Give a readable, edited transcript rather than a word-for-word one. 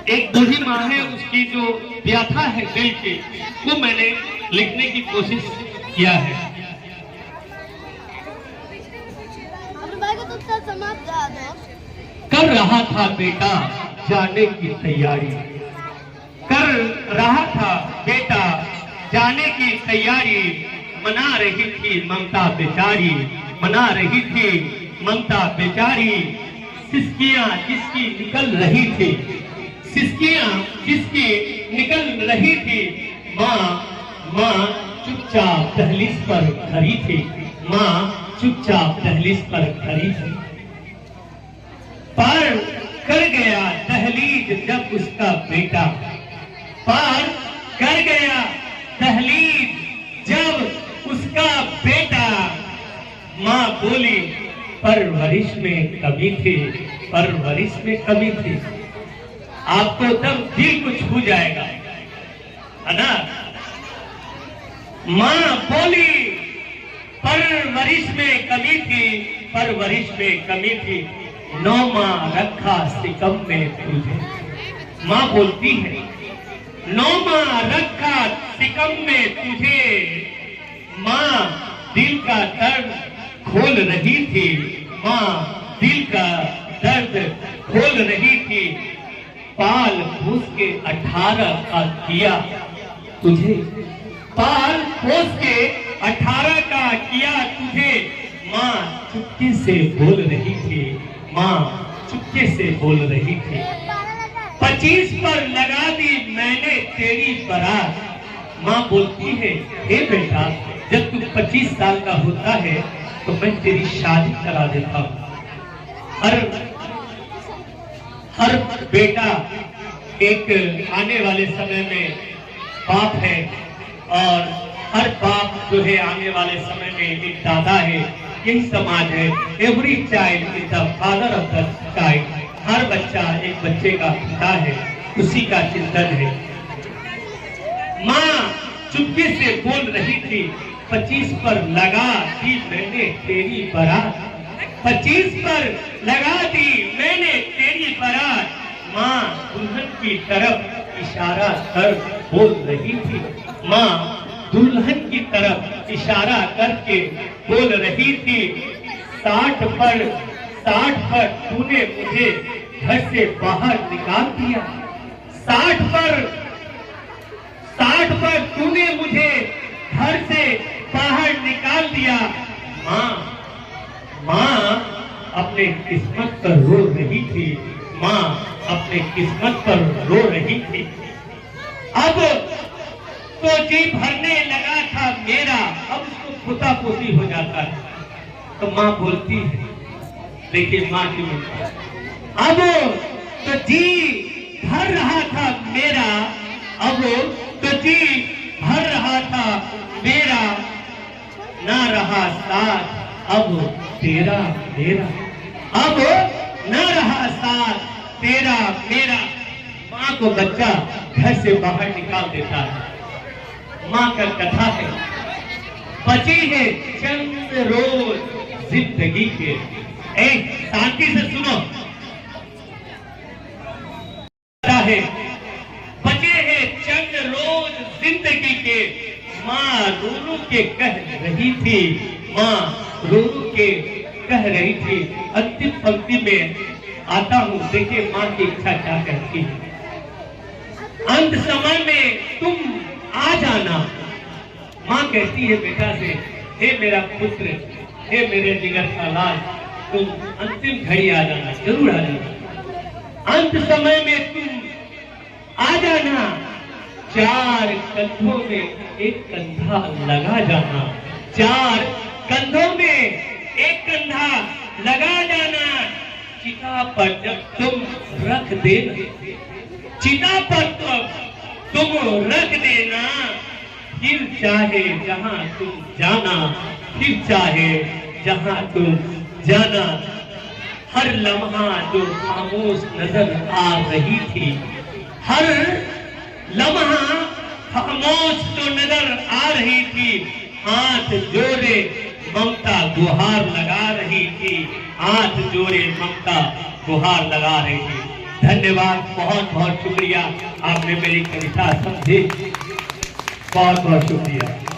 एक बूढ़ी माँ है, उसकी जो व्यथा है दिल की, वो मैंने लिखने की कोशिश किया है। कर रहा था बेटा जाने की तैयारी, कर रहा था बेटा जाने की तैयारी, मना रही थी ममता बेचारी, मना रही थी ममता बेचारी। सिसकियां जिसकी निकल रही थी, सिसकियां जिसकी निकल रही थी, माँ चुपचाप दहलीज पर खड़ी थी, माँ चुपचाप दहलीज पर खड़ी थी। पार कर गया दहलीज जब उसका बेटा, पार कर गया दहलीज जब उसका बेटा। माँ बोली परवरिश में कमी थी, परवरिश में कमी थी। आपको तब दिल को छू जाएगा, है ना। माँ बोली परवरिश में कमी थी, परवरिश में कमी थी। 9 माह रखा सिकम में तुझे, माँ बोलती है 9 माह रखा सिकम में तुझे। माँ दिल का दर्द खोल रही थी, माँ दिल का दर्द खोल रही थी। पाल पोस के 18 का किया तुझे, पाल पोस के 18 का किया तुझे। माँ चुपके से बोल रही थी, माँ चुपके से बोल रही थी। 25 पर लगा दी मैंने तेरी बारात। माँ बोलती है हे बेटा, जब तू 25 साल का होता है तो मैं तेरी शादी करा देता हूँ। हर बेटा एक आने वाले समय में बाप है, और हर बाप जो है आने वाले समय में एक दादा है। यही समाज है। Every child is the father of the child. हर बच्चा एक बच्चे का पिता है, उसी का चिंतन है। माँ चुपके से बोल रही थी 25 पर लगा दी मैंने तेरी बारात, 25 पर लगा दी मैंने तेरी बारात। माँ दुल्हन की तरफ इशारा कर बोल रही थी, माँ दुल्हन की तरफ इशारा करके बोल रही थी। 60 पर तूने मुझे घर से बाहर निकाल दिया, 60 पर तूने मुझे घर से बाहर निकाल दिया। माँ अपने किस्मत पर रो रही थी, माँ अपने किस्मत पर रो रही थी। अब तो जी भरने लगा था मेरा, अब उसको पोता पोती हो जाता है। तो माँ बोलती है, देखिए माँ की अब तो जी भर रहा था मेरा, अब तो जी भर रहा था मेरा। ना रहा साथ अब तेरा मेरा, अब ना रहा साथ तेरा मेरा। माँ को बच्चा घर से बाहर निकाल देता है। माँ का कथा है, बची है चंद रोज जिंदगी के। शांति से सुनो, है बचे हैं चंद रोज जिंदगी के। माँ रोनू के कह रही थी, माँ रोनू के कह रही थी। अंतिम पंक्ति में आता हूँ, देखिए माँ की इच्छा क्या कहती है। अंत समय में तुम आ जाना। माँ कहती है बेटा से, हे मेरा पुत्र, हे मेरे जिगर का लाल, तुम अंतिम घड़ी आ जाना, जरूर आ जाना। अंत समय में तुम आ जाना। 4 कंधों में एक कंधा लगा जाना, 4 कंधों में एक कंधा लगा जाना। चिता पर जब तुम रख देना, चिता पर तुम रख देना। फिर चाहे जहां तुम जाना, फिर चाहे जहां तुम जाना। हर लम्हा जो खामोश नजर आ रही थी, हर लम्हा खामोश जो नजर आ रही थी। हाथ जोड़े ममता गुहार लगा रही थी, हाथ जोड़े ममता गुहार लगा रही थी। धन्यवाद, बहुत बहुत शुक्रिया, आपने मेरी कविता समझी, बहुत बहुत शुक्रिया।